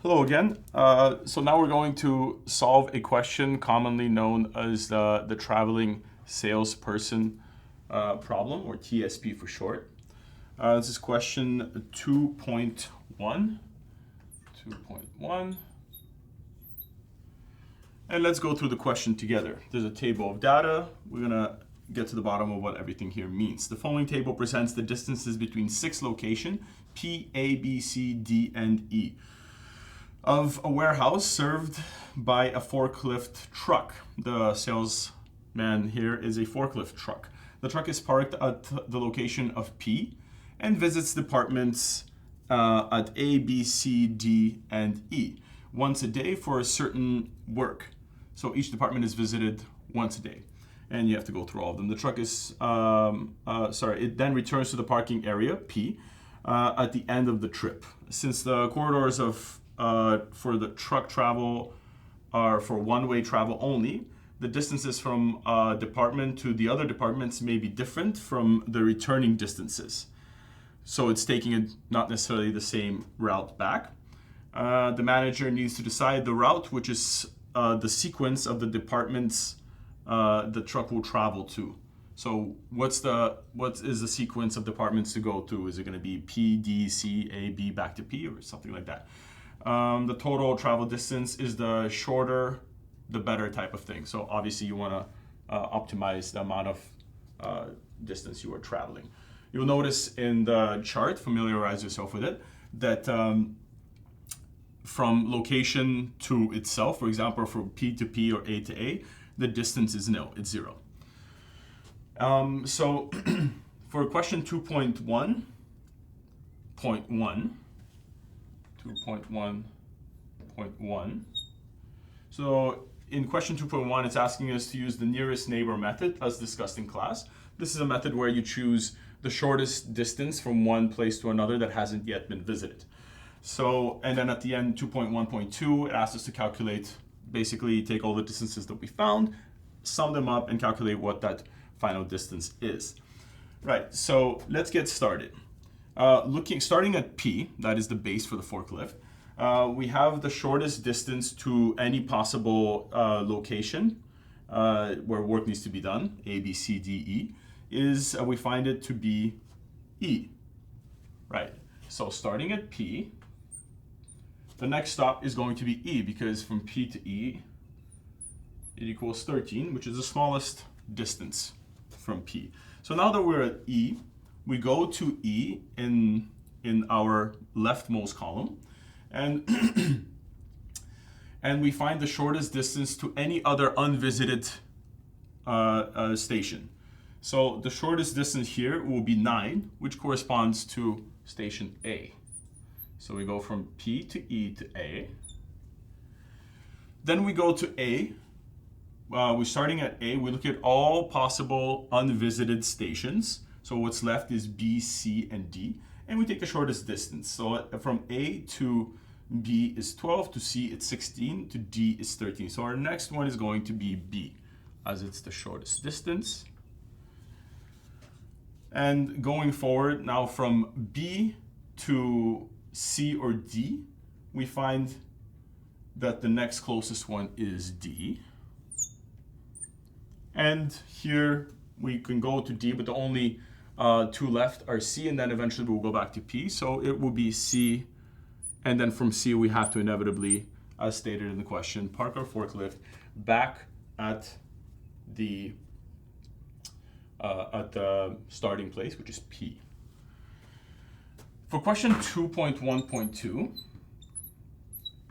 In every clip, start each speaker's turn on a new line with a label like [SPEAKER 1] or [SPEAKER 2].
[SPEAKER 1] Hello again. So now we're going to solve a question commonly known as the traveling salesperson problem, or TSP for short. This is question 2.1. 2.1. And let's go through the question together. There's a table of data. We're going to get to the bottom of what everything here means. The following table presents the distances between 6 locations, P, A, B, C, D, and E, of a warehouse served by a forklift truck. The salesman here is a forklift truck. The truck is parked at the location of P and visits departments at A, B, C, D, and E once a day for a certain work. So each department is visited once a day, and you have to go through all of them. The truck is, it then returns to the parking area, P, at the end of the trip. Since the corridors for the truck travel are for one-way travel only, the distances from a department to the other departments may be different from the returning distances. So it's taking it not necessarily the same route back. The manager needs to decide the route, which is the sequence of the departments the truck will travel to. So what is the sequence of departments to go to? Is it going to be P, D, C, A, B, back to P, or something like that? The total travel distance is the shorter, the better type of thing. So obviously you want to optimize the amount of distance you are traveling. You'll notice in the chart, familiarize yourself with it, that from location to itself, for example, from P to P or A to A, the distance is nil, it's 0. So for question 2.1.1, 2.1.1. So in question 2.1, it's asking us to use the nearest neighbor method as discussed in class. This is a method where you choose the shortest distance from one place to another that hasn't yet been visited. So, and then at the end, 2.1.2, it asks us to calculate, basically take all the distances that we found, sum them up, and calculate what that final distance is. Right, so let's get started. Starting at P, that is the base for the forklift, we have the shortest distance to any possible location where work needs to be done, A, B, C, D, E, is we find it to be E. Right, so starting at P, the next stop is going to be E, because from P to E, it equals 13, which is the smallest distance from P. So now that we're at E, we go to E in our leftmost column, and and we find the shortest distance to any other unvisited station. So the shortest distance here will be 9, which corresponds to station A. So we go from P to E to A. Then we go to A. We're starting at A. We look at all possible unvisited stations. So what's left is B, C, and D. And we take the shortest distance. So from A to B is 12, to C it's 16, to D is 13. So our next one is going to be B, as it's the shortest distance. And going forward, now from B to C or D, we find that the next closest one is D. And here we can go to D, but the only two left are C, and then eventually we'll go back to P. So it will be C, and then from C we have to inevitably, as stated in the question, park our forklift back at the starting place, which is P. For question 2.1.2,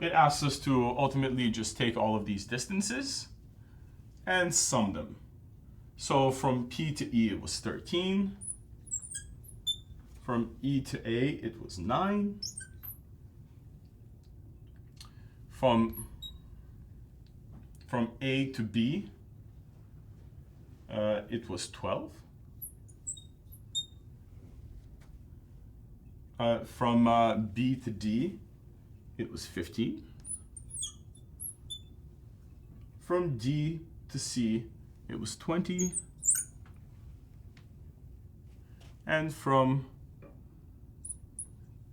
[SPEAKER 1] it asks us to ultimately just take all of these distances and sum them. So from P to E it was 13. From E to A it was 9. From A to B it was 12. From B to D it was 15. From D to C it was 20. And from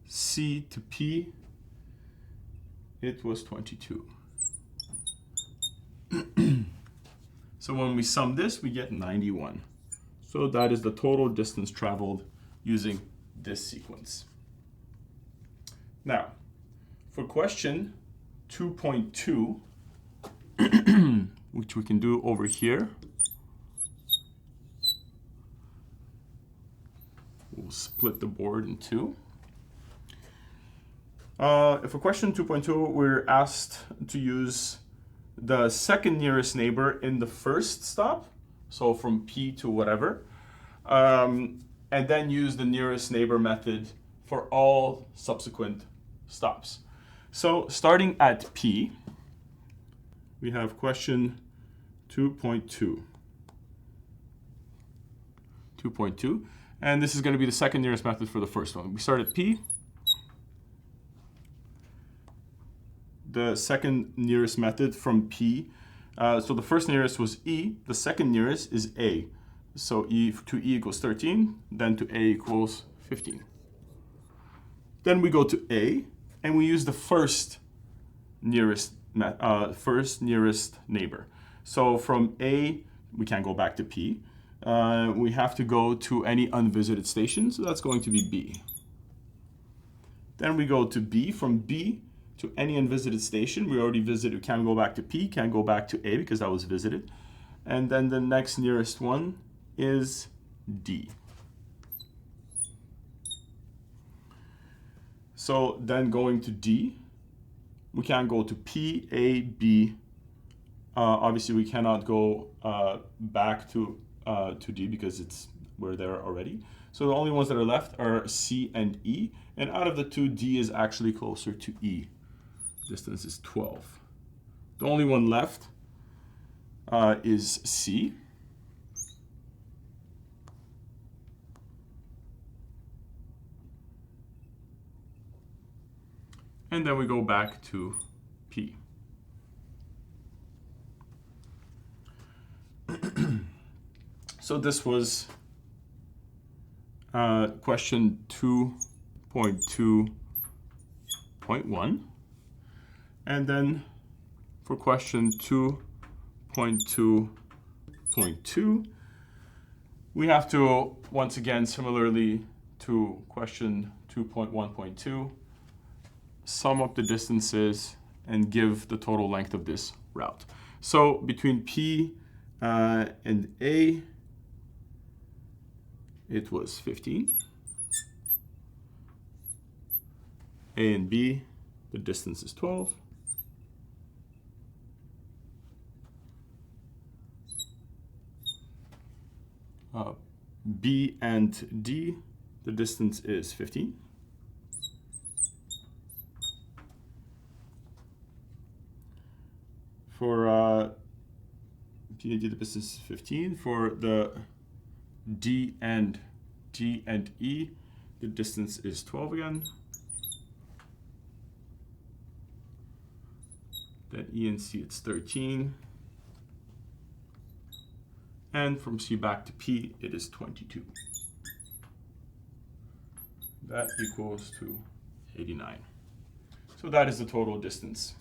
[SPEAKER 1] C to P it was 22. So when we sum this, we get 91. So that is the total distance traveled using this sequence. Now, for question 2.2, which we can do over here, we'll split the board in two. For question 2.2, we're asked to use the second nearest neighbor in the first stop, so from P to whatever, and then use the nearest neighbor method for all subsequent stops. So starting at P, we have question 2.2. 2.2, and this is going to be the second nearest method for the first one. We start at P. The second nearest method from P. So the first nearest was E, the second nearest is A. So E to E equals 13, then to A equals 15. Then we go to A, and we use the first nearest neighbor. So from A, we can't go back to P. We have to go to any unvisited station, so that's going to be B. Then we go to B. From B to any unvisited station, we already visited, can't go back to P, can't go back to A because that was visited. And then the next nearest one is D. So then going to D, we can't go to P, A, B. Obviously we cannot go back to D because we're there already. So the only ones that are left are C and E, and out of the two, D is actually closer to E. Distance is 12. The only one left is C. And then we go back to P. So this was question 2.2.1. And then for question 2.2.2, we have to, once again, similarly to question 2.1.2, sum up the distances and give the total length of this route. So between P and A, it was 15. A and B, the distance is 12. B and D, the distance is 15. For P and D, the distance is 15. For the D and E, the distance is 12 again. Then E and C, it's 13. And from C back to P, it is 22. That equals to 89. So that is the total distance.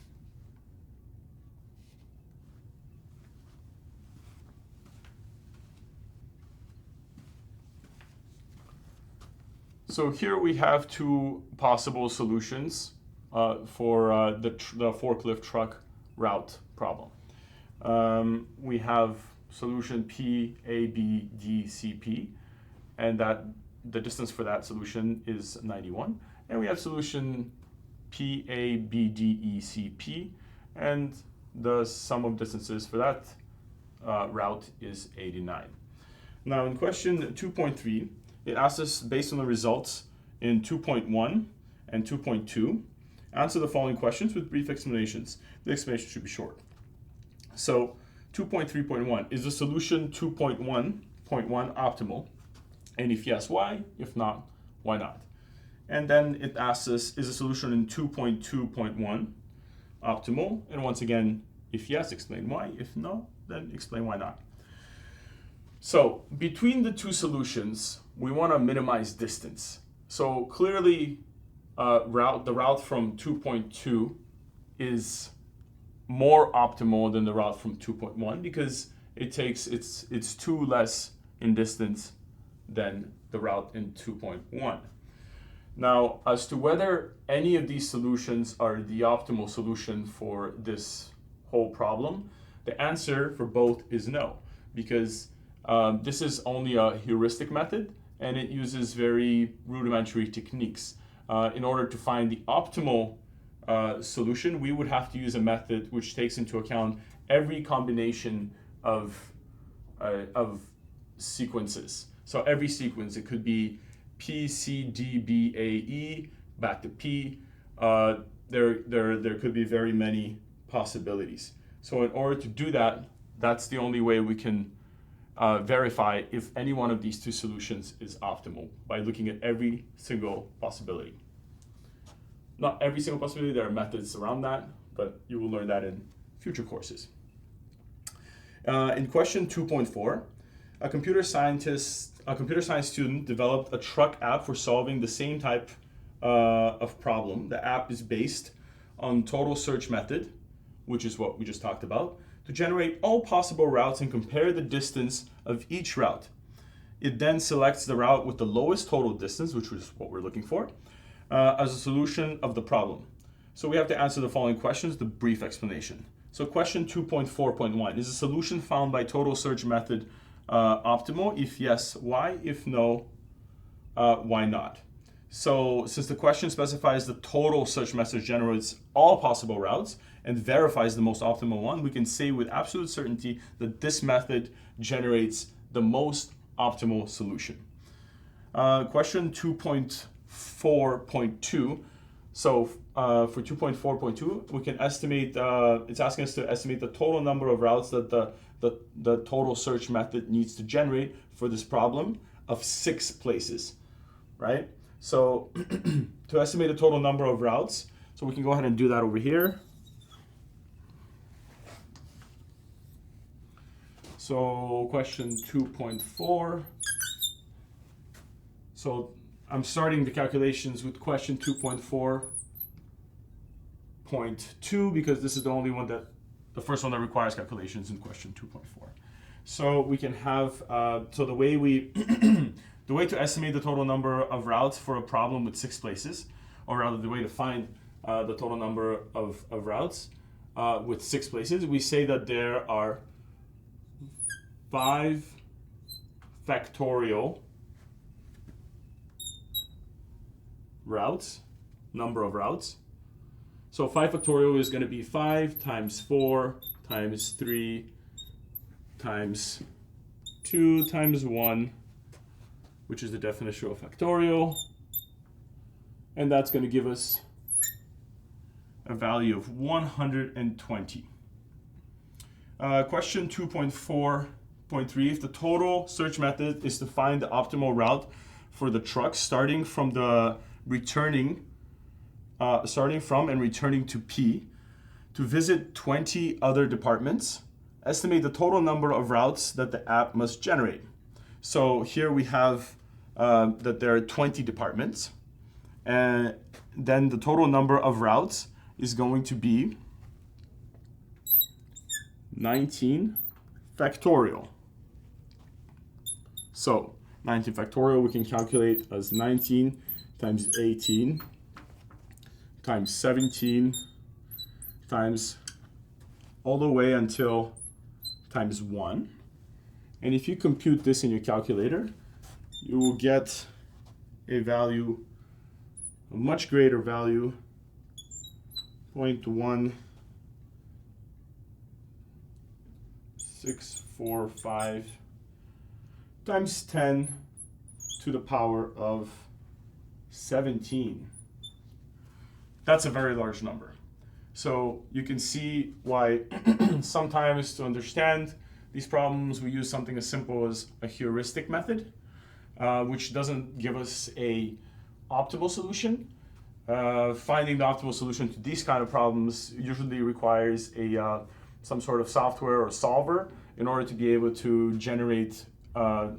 [SPEAKER 1] So here we have two possible solutions for the forklift truck route problem. We have solution P, A, B, D, C, P, and that the distance for that solution is 91. And we have solution P, A, B, D, E, C, P, and the sum of distances for that route is 89. Now in question 2.3, it asks us, based on the results in 2.1 and 2.2, answer the following questions with brief explanations. The explanation should be short. So 2.3.1, is the solution 2.1.1 optimal? And if yes, why? If not, why not? And then it asks us, is the solution in 2.2.1 optimal? And once again, if yes, explain why. If no, then explain why not. So between the two solutions, we want to minimize distance. So clearly, the route from 2.2 is more optimal than the route from 2.1 because it's 2 less in distance than the route in 2.1. Now, as to whether any of these solutions are the optimal solution for this whole problem, the answer for both is no, because this is only a heuristic method and it uses very rudimentary techniques. In order to find the optimal solution, we would have to use a method which takes into account every combination of sequences. So every sequence, it could be P, C, D, B, A, E, back to P. There could be very many possibilities. So in order to do that, that's the only way we can verify if any one of these two solutions is optimal, by looking at every single possibility. Not every single possibility, there are methods around that, but you will learn that in future courses. In question 2.4, a computer science student developed a truck app for solving the same type of problem. The app is based on total search method, which is what we just talked about, to generate all possible routes and compare the distance of each route. It then selects the route with the lowest total distance, which is what we're looking for, as a solution of the problem. So we have to answer the following questions, the brief explanation. So question 2.4.1, is the solution found by total search method optimal? If yes, why? If no, why not? So since the question specifies the total search method generates all possible routes and verifies the most optimal one, we can say with absolute certainty that this method generates the most optimal solution. Question 2.4.2. So for 2.4.2, we can estimate, it's asking us to estimate the total number of routes that the total search method needs to generate for this problem of 6 places, right? So to estimate the total number of routes, so we can go ahead and do that over here. So question 2.4. So I'm starting the calculations with question 2.4.2 because this is the only one the first one that requires calculations in question 2.4. So we can have, so the way the way to estimate the total number of routes for a problem with 6 places, or rather the way to find the total number of routes with 6 places, we say that there are 5 factorial routes, number of routes. So 5 factorial is going to be 5 times 4 times 3 times 2 times 1, which is the definition of factorial. And that's going to give us a value of 120. Question 2.4.3, if the total search method is to find the optimal route for the truck starting from and returning to P to visit 20 other departments, estimate the total number of routes that the app must generate. So here we have that there are 20 departments, and then the total number of routes is going to be 19 factorial. So 19 factorial we can calculate as 19 times 18 times 17 times all the way until times 1. And if you compute this in your calculator, you will get a value, a much greater value, 0.1645 times 10 to the power of 17. That's a very large number. So you can see why sometimes to understand these problems we use something as simple as a heuristic method, which doesn't give us a optimal solution. Finding the optimal solution to these kind of problems usually requires some sort of software or solver in order to be able to generate to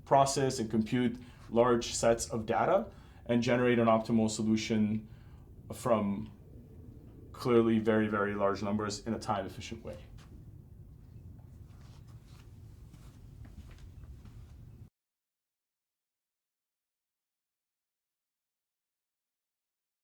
[SPEAKER 1] process and compute large sets of data and generate an optimal solution from clearly very, very large numbers in a time efficient way.